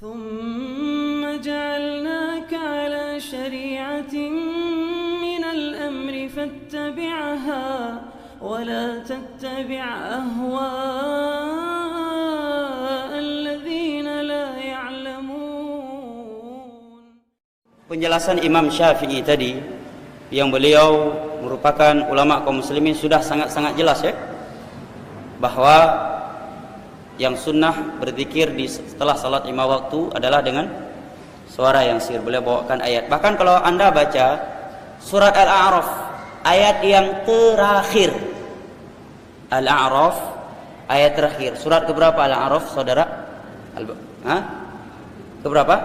ثم جعلناك على شريعة من الأمر فاتبعها ولا تتبع أهواء الذين لا يعلمون. Penjelasan Imam Syafi'i tadi yang beliau merupakan ulama kaum muslimin sudah sangat-sangat jelas ya, bahwa yang sunnah berzikir setelah salat 5 waktu adalah dengan suara yang sir. Beliau bawakan ayat. Bahkan kalau anda baca surat Al-A'raf ayat yang terakhir, Al-A'raf ayat terakhir, surat keberapa Al-A'raf saudara? Keberapa?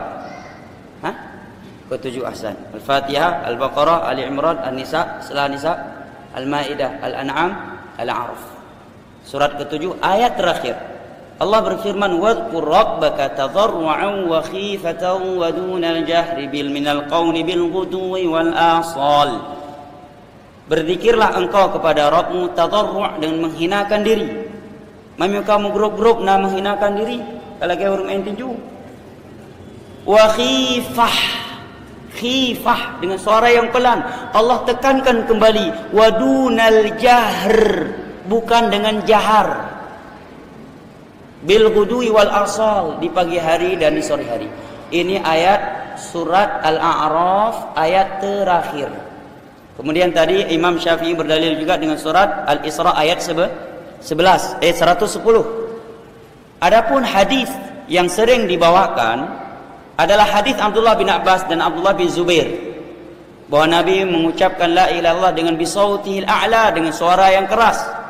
Ke-7 ahsan. Al-Fatihah, Al-Baqarah, Ali Imran, An-Nisa, setelah Nisa, Al-Maidah, Al-An'am, Al-A'raf. Surat ke-7 ayat terakhir. Allah berfirman, "Wadhkur rabbaka tadarru'an wa khifatan wa dunal jahri bil minal qawli bil ghudwi wal asal." Berzikirlah engkau kepada Rabbmu tadarru' dengan menghinakan diri. Mami kamu grup-grup na menghinakan diri kalau kau orang tinju. Wa khifah dengan suara yang pelan. Allah tekankan kembali wa dunal jahr, bukan dengan jahar. Bil ghudwi wal asal, di pagi hari dan di sore hari. Ini ayat surat Al-A'raf ayat terakhir. Kemudian tadi Imam Syafi'i berdalil juga dengan surat Al-Isra ayat 11 ayat 110. Adapun hadis yang sering dibawakan adalah hadis Abdullah bin Abbas dan Abdullah bin Zubair, bahwa Nabi mengucapkan la ilaha illallah dengan bisautihil a'la, dengan suara yang keras.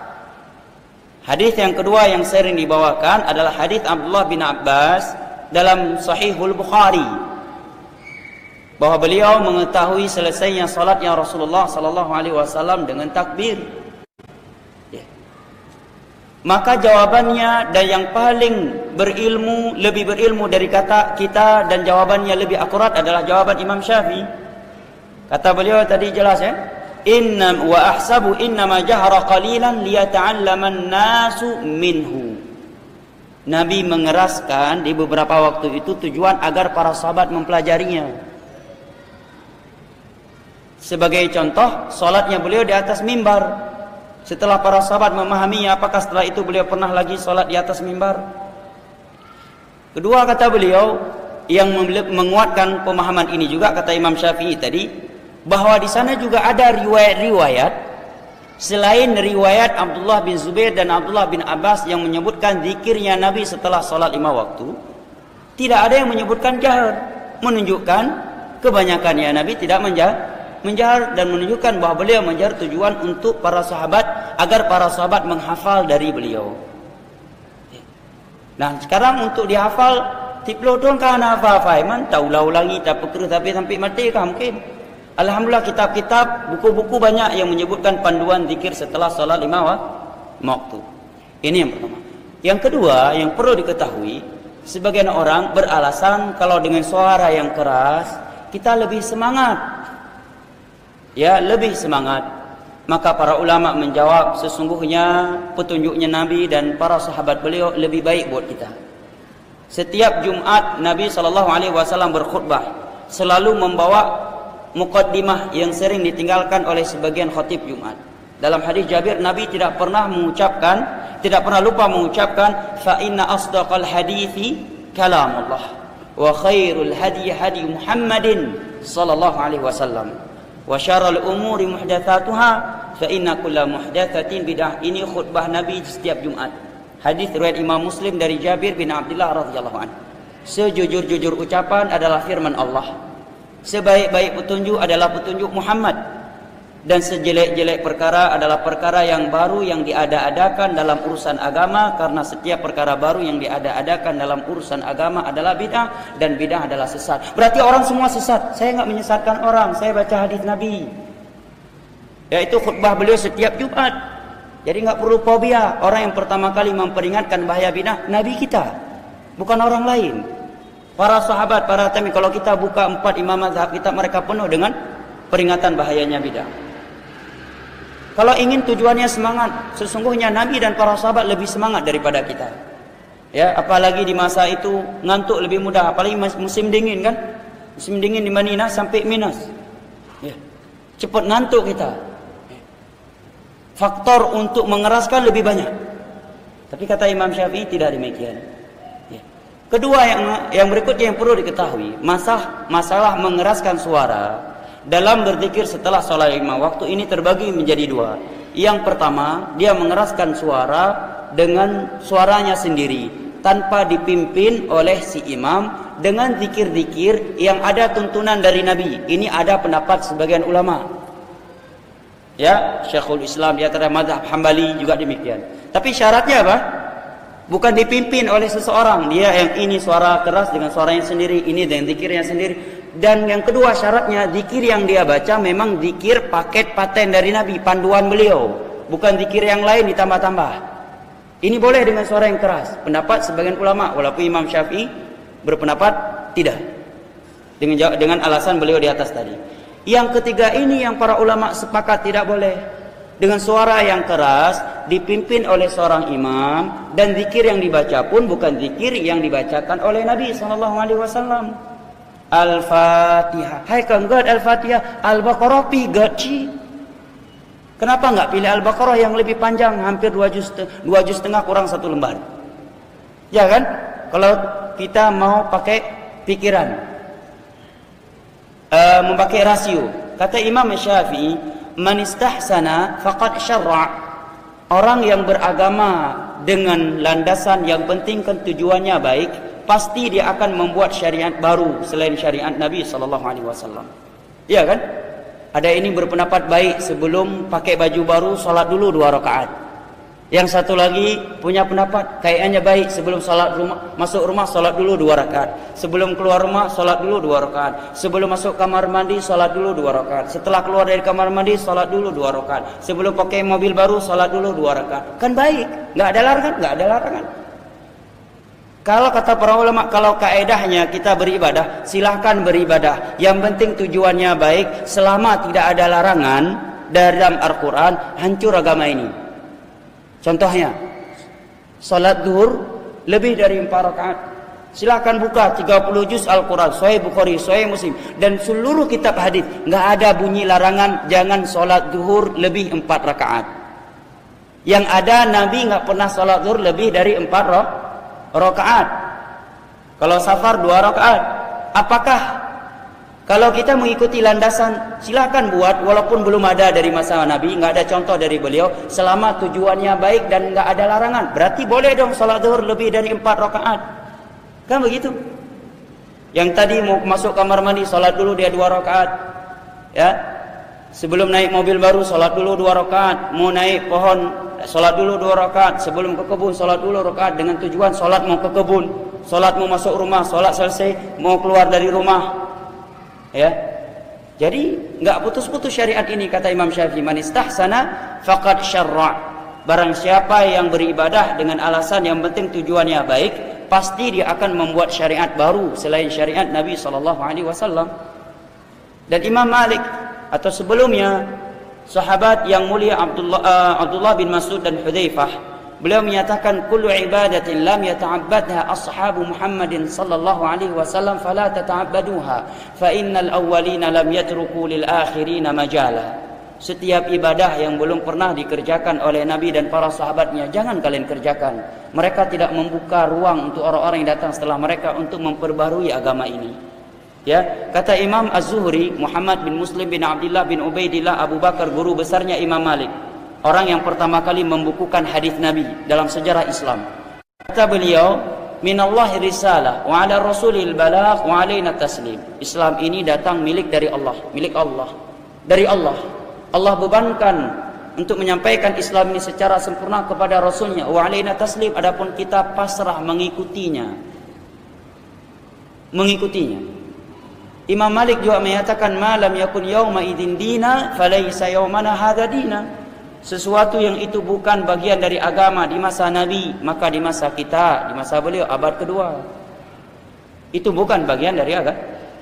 Hadis yang kedua yang sering dibawakan adalah hadis Abdullah bin Abbas dalam Sahihul Bukhari, bahwa beliau mengetahui selesainya salatnya Rasulullah sallallahu alaihi wasallam dengan takbir. Maka jawabannya dan yang paling berilmu, lebih berilmu dari kata kita, dan jawabannya lebih akurat adalah jawaban Imam Syafi'i. Kata beliau tadi jelas ya, "Inna wa ahsabu innama jahara qalilan liyata'allaman nasu minhu." Nabi mengeraskan di beberapa waktu itu tujuan agar para sahabat mempelajarinya. Sebagai contoh, salatnya beliau di atas mimbar. Setelah para sahabat memahaminya, apakah setelah itu beliau pernah lagi salat di atas mimbar? Kedua, kata beliau, yang menguatkan pemahaman ini juga kata Imam Syafi'i tadi, bahwa di sana juga ada riwayat-riwayat selain riwayat Abdullah bin Zubair dan Abdullah bin Abbas yang menyebutkan zikirnya Nabi setelah salat 5 waktu. Tidak ada yang menyebutkan jahar, menunjukkan kebanyakannya Nabi tidak menjahar dan menunjukkan bahwa beliau menjahar tujuan untuk para sahabat, agar para sahabat menghafal dari beliau. Nah, sekarang untuk dihafal tiplo dong kan apa-apa, man taulau lagi tak perkara tapi sampai mati kah mungkin. Alhamdulillah kitab-kitab, buku-buku banyak yang menyebutkan panduan zikir setelah salat 5 waktu. Ini yang pertama. Yang kedua yang perlu diketahui, sebagian orang beralasan kalau dengan suara yang keras kita lebih semangat. Ya, lebih semangat. Maka para ulama menjawab, sesungguhnya petunjuknya Nabi dan para sahabat beliau lebih baik buat kita. Setiap Jumat Nabi SAW berkhutbah selalu membawa muqaddimah yang sering ditinggalkan oleh sebagian khatib Jumat. Dalam hadis Jabir, Nabi tidak pernah lupa mengucapkan fa inna asdaqal hadithi kalamullah wa khairul hadi hadi Muhammadin sallallahu alaihi wasallam wa syarrul umuri muhdatsatuha fa inna kulla muhdatsatin bid'ah. Ini khutbah Nabi setiap Jumat. Hadis riwayat Imam Muslim dari Jabir bin Abdullah radhiyallahu anhu. Sejujur-jujur ucapan adalah firman Allah. Sebaik-baik petunjuk adalah petunjuk Muhammad, dan sejelek-jelek perkara adalah perkara yang baru yang diada-adakan dalam urusan agama, karena setiap perkara baru yang diada-adakan dalam urusan agama adalah bid'ah, dan bid'ah adalah sesat. Berarti orang semua sesat. Saya enggak menyesatkan orang, saya baca hadis Nabi. Yaitu khutbah beliau setiap Jumat. Jadi enggak perlu fobia. Orang yang pertama kali memperingatkan bahaya bid'ah Nabi kita, bukan orang lain. Para sahabat, para tabi'in, kalau kita buka 4 imam mazhab kita, mereka penuh dengan peringatan bahayanya bid'ah. Kalau ingin tujuannya semangat, sesungguhnya Nabi dan para sahabat lebih semangat daripada kita. Ya, apalagi di masa itu ngantuk lebih mudah, apalagi musim dingin kan? Musim dingin di Madinah sampai minus. Ya. Cepat ngantuk kita. Faktor untuk mengeraskan lebih banyak. Tapi kata Imam Syafi'i tidak demikian. Ya. Kedua yang berikutnya yang perlu diketahui, masalah mengeraskan suara dalam berzikir setelah salat 5 waktu ini terbagi menjadi dua. Yang pertama, dia mengeraskan suara dengan suaranya sendiri, tanpa dipimpin oleh si imam, dengan zikir-zikir yang ada tuntunan dari Nabi. Ini ada pendapat sebagian ulama. Ya, Syekhul Islam di antara mazhab Hambali juga demikian. Tapi syaratnya apa? Bukan dipimpin oleh seseorang. Dia yang ini suara keras dengan suaranya sendiri, ini dengan zikirnya sendiri. Dan yang kedua syaratnya, zikir yang dia baca memang zikir paket paten dari Nabi, panduan beliau, bukan zikir yang lain ditambah-tambah. Ini boleh dengan suara yang keras. Pendapat sebagian ulama, walaupun Imam Syafi'i berpendapat tidak, dengan alasan beliau di atas tadi. Yang ketiga ini yang para ulama sepakat tidak boleh, dengan suara yang keras dipimpin oleh seorang imam, dan zikir yang dibaca pun bukan zikir yang dibacakan oleh Nabi SAW. Al-Fatihah, hai kan God Al-Fatihah, Al-Baqarah pi gaci. Kenapa enggak pilih Al-Baqarah yang lebih panjang, hampir 2 juz setengah kurang 1 lembar? Ya kan? Kalau kita mau pakai pikiran, memakai rasio, kata Imam Syafi'i, man istahsana faqad syarra'. Orang yang beragama dengan landasan yang penting kan tujuannya baik, pasti dia akan membuat syariat baru selain syariat Nabi SAW. Ya kan? Ada ini berpendapat baik sebelum pakai baju baru salat dulu 2 rakaat. Yang satu lagi punya pendapat kayaknya baik sebelum masuk rumah salat dulu 2 rakaat. Sebelum keluar rumah salat dulu 2 rakaat. Sebelum masuk kamar mandi salat dulu 2 rakaat. Setelah keluar dari kamar mandi salat dulu 2 rakaat. Sebelum pakai mobil baru salat dulu 2 rakaat. Kan baik, enggak ada larangan, enggak ada larangan. Kalau kata para ulama, kalau kaedahnya kita beribadah, silahkan beribadah. Yang penting tujuannya baik, selama tidak ada larangan dalam Al-Quran, hancur agama ini. Contohnya, salat zuhur lebih dari 4 rakaat. Silahkan buka 30 juz Al-Quran, Sahih Bukhari, Sahih Muslim, dan seluruh kitab hadis. Nggak ada bunyi larangan jangan salat zuhur lebih 4 rakaat. Yang ada Nabi nggak pernah salat zuhur lebih dari 4 rakaat. Kalau safar 2 rakaat. Apakah kalau kita mengikuti landasan, silakan buat walaupun belum ada dari masa Nabi, nggak ada contoh dari beliau, selama tujuannya baik dan nggak ada larangan, berarti boleh dong salat zuhur lebih dari 4 rakaat. Kan begitu? Yang tadi mau masuk kamar mandi salat dulu dia 2 rakaat. Ya. Sebelum naik mobil baru salat dulu 2 rakaat, mau naik pohon salat dulu 2 rakaat, sebelum ke kebun salat dulu rakaat dengan tujuan salat mau ke kebun, salat mau masuk rumah, salat selesai mau keluar dari rumah. Ya. Jadi enggak putus-putus syariat ini, kata Imam Syafi'i, man istahsana faqad syarra'. Barang siapa yang beribadah dengan alasan yang penting tujuannya baik, pasti dia akan membuat syariat baru selain syariat Nabi SAW. Dan Imam Malik atau sebelumnya sahabat yang mulia Abdullah bin Mas'ud dan Hudzaifah, beliau menyatakan kullu ibadatin lam yata'abbadha ashabu Muhammadin sallallahu alaihi wasallam fala tata'abbaduha fa innal awwalina lam yatruku lil akhirina majala. Setiap ibadah yang belum pernah dikerjakan oleh Nabi dan para sahabatnya, jangan kalian kerjakan. Mereka tidak membuka ruang untuk orang-orang yang datang setelah mereka untuk memperbarui agama ini. Ya, kata Imam Az-Zuhri, Muhammad bin Muslim bin Abdullah bin Ubaidillah Abu Bakar, guru besarnya Imam Malik, orang yang pertama kali membukukan hadis Nabi dalam sejarah Islam. Kata beliau, minallahi risalah wa ala rasulil balagh wa alaina taslim. Islam ini datang milik dari Allah, milik Allah, dari Allah. Allah bebankan untuk menyampaikan Islam ini secara sempurna kepada Rasulnya. Wa alaina taslim, adapun kita pasrah mengikutinya. Imam Malik juga menyatakan malam yakun yauma idzin dina falaysa yaumana hadza dina. Sesuatu yang itu bukan bagian dari agama di masa Nabi, maka di masa kita, di masa beliau abad kedua, itu bukan bagian dari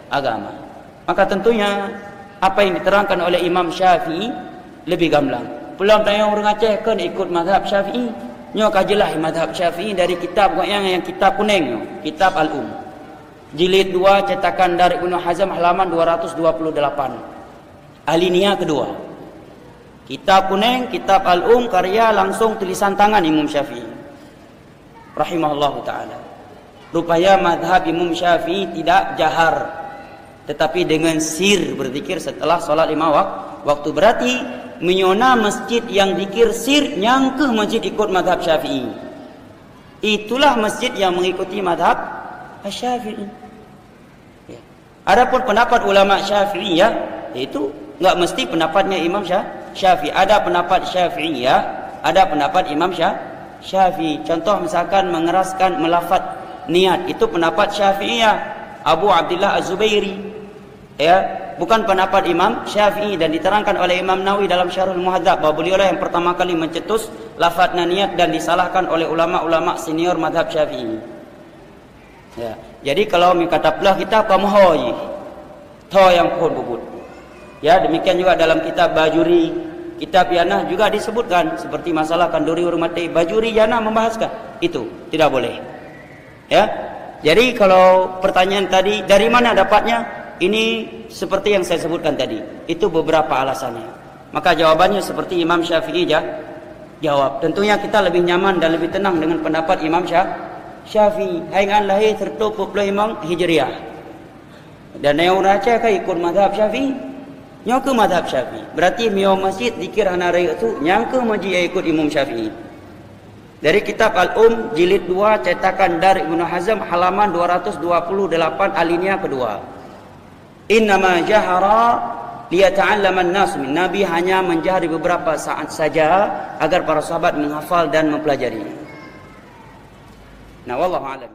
agama. Maka tentunya apa yang diterangkan oleh Imam Syafi'i lebih gamblang. Pulang tayang orang Aceh kan ikut mazhab Syafi'i. nyo kajelah mazhab Syafi'i dari kitab yang kitab kuning nyo, kitab Al-Um. Jilid 2 cetakan dari Ibnu Hazm halaman 228. Alinea kedua. Kitab kuning, kitab Al-Um karya langsung tulisan tangan Imam Syafi'i rahimahullahu taala. Rupanya mazhab Imam Syafi'i tidak jahar, tetapi dengan sir berzikir setelah salat 5 waktu. Berarti menyona masjid yang zikir sir nyangkeh masjid ikut mazhab Syafi'i. Itulah masjid yang mengikuti mazhab Syafi'i. Ya. Adapun pendapat ulama Syafi'i ya, itu enggak mesti pendapatnya Imam Syafi'i. Ada pendapat Syafi'i ya, ada pendapat Imam Syafi'i. Contoh misalkan mengeraskan melafaz niat, itu pendapat Syafi'iyah Abu Abdullah Az-Zubairi, ya, bukan pendapat Imam Syafi'i, dan diterangkan oleh Imam Nawawi dalam Syarhul Muhadzab bahwa beliau yang pertama kali mencetus lafaz niat dan disalahkan oleh ulama-ulama senior mazhab Syafi'i. Ya, jadi kalau kata pelah kita pamohoi to yang pohon bubut. Ya, demikian juga dalam kitab Bajuri, kitab Yana juga disebutkan seperti masalah kanduri urmati. Bajuri Yana membahaskan itu tidak boleh. Ya, jadi kalau pertanyaan tadi dari mana dapatnya, ini seperti yang saya sebutkan tadi, itu beberapa alasannya. Maka jawabannya seperti Imam Syafi'i jawab. Tentunya kita lebih nyaman dan lebih tenang dengan pendapat Imam Syafi'i. Haingan lahir tertutup oleh Imam Hijriyah. Dan yang raja kan ikut mazhab Syafi'i, nyok ke mazhab Syafi'i. Berarti mio masjid zikir hanare itu nyangke masjid ikut Imam Syafi'i. Dari kitab Al-Um jilid 2 cetakan dari Ibnu Hazm halaman 228 alinea kedua. Innama jahara liyata'allama an-nas min. Nabi hanya menjahari beberapa saat saja agar para sahabat menghafal dan mempelajarinya. Nah, wallahu a'lam.